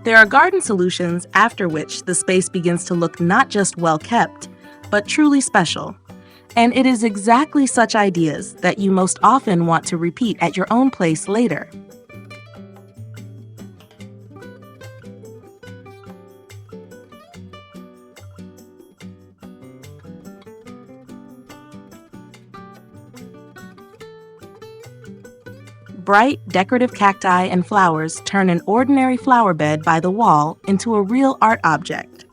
There are garden solutions after which the space begins to look not just well kept, but truly special. And it is exactly such ideas that you most often want to repeat at your own place later. Bright, decorative cacti and flowers turn an ordinary flower bed by the wall into a real art object.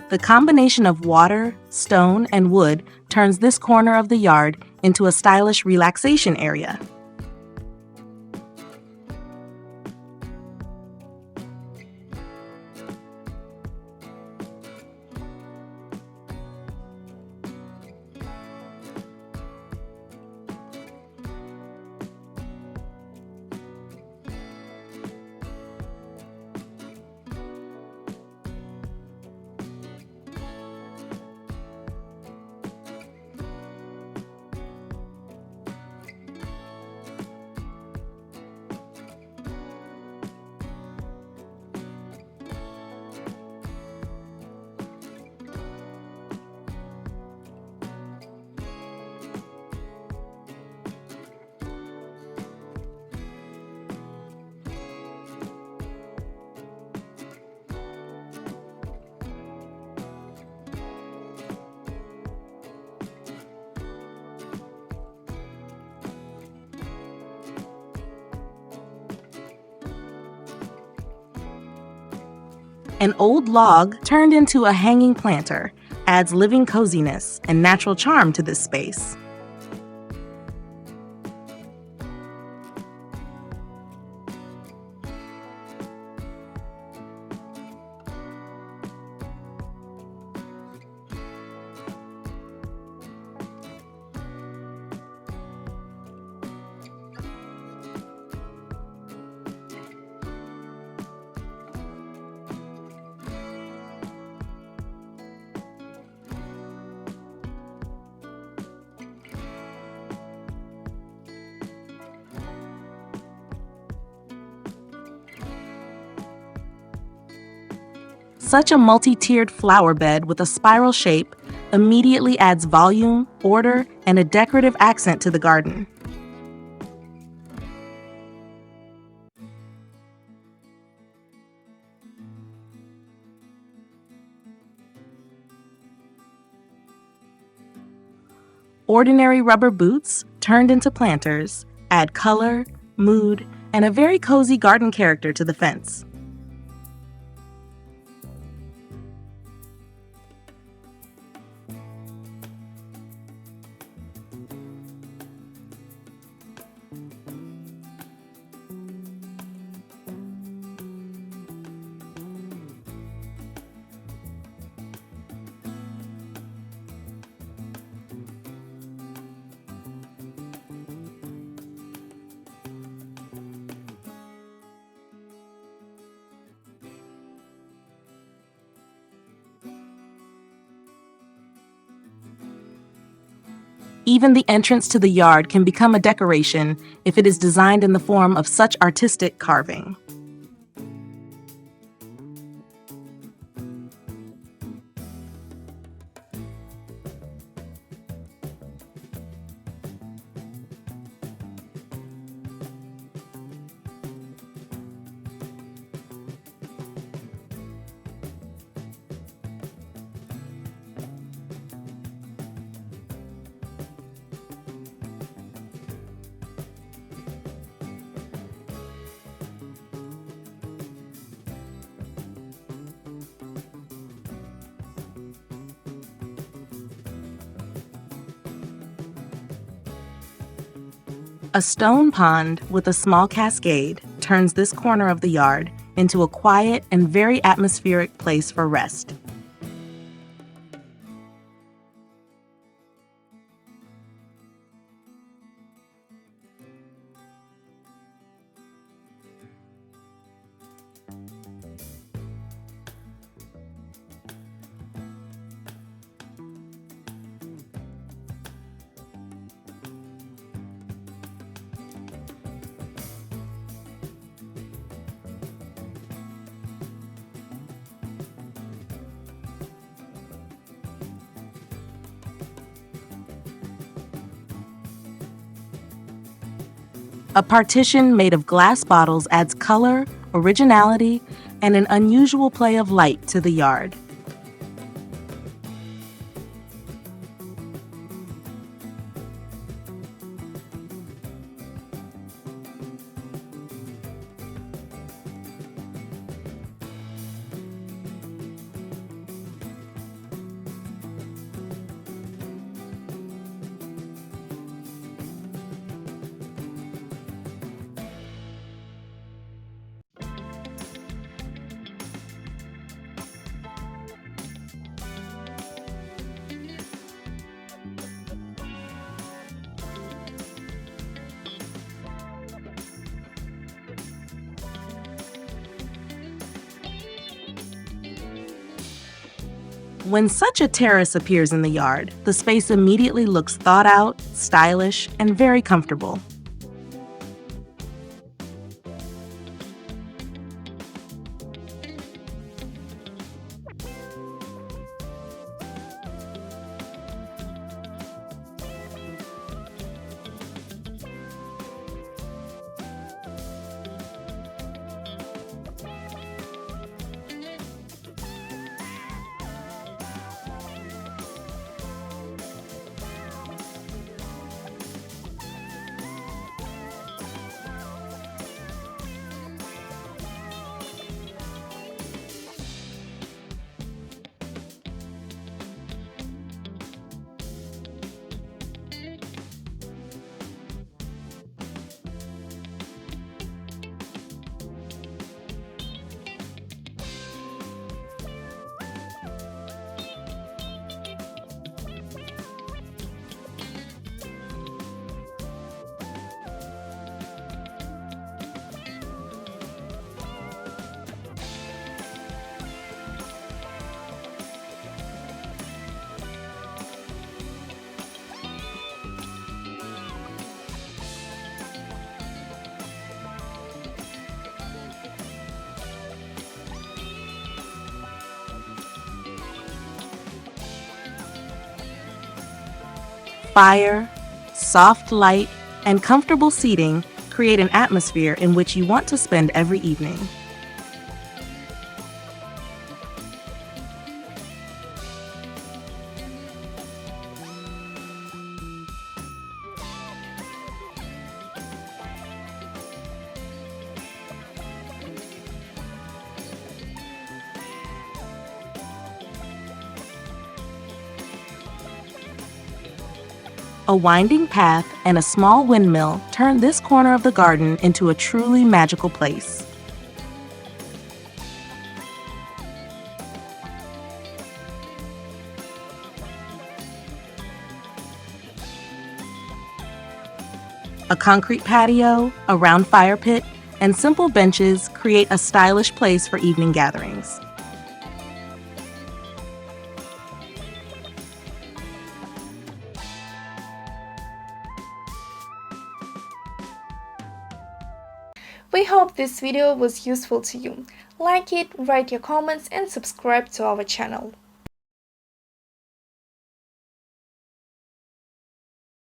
The combination of water, stone, and wood turns this corner of the yard into a stylish relaxation area. An old log turned into a hanging planter adds living coziness and natural charm to this space. Such a multi-tiered flower bed with a spiral shape immediately adds volume, order, and a decorative accent to the garden. Ordinary rubber boots, turned into planters, add color, mood, and a very cozy garden character to the fence. Even the entrance to the yard can become a decoration if it is designed in the form of such artistic carving. A stone pond with a small cascade turns this corner of the yard into a quiet and very atmospheric place for rest. A partition made of glass bottles adds color, originality, and an unusual play of light to the yard. When such a terrace appears in the yard, the space immediately looks thought out, stylish, and very comfortable. Fire, soft light, and comfortable seating create an atmosphere in which you want to spend every evening. A winding path and a small windmill turn this corner of the garden into a truly magical place. A concrete patio, a round fire pit, and simple benches create a stylish place for evening gatherings. We hope this video was useful to you. Like it, write your comments and subscribe to our channel.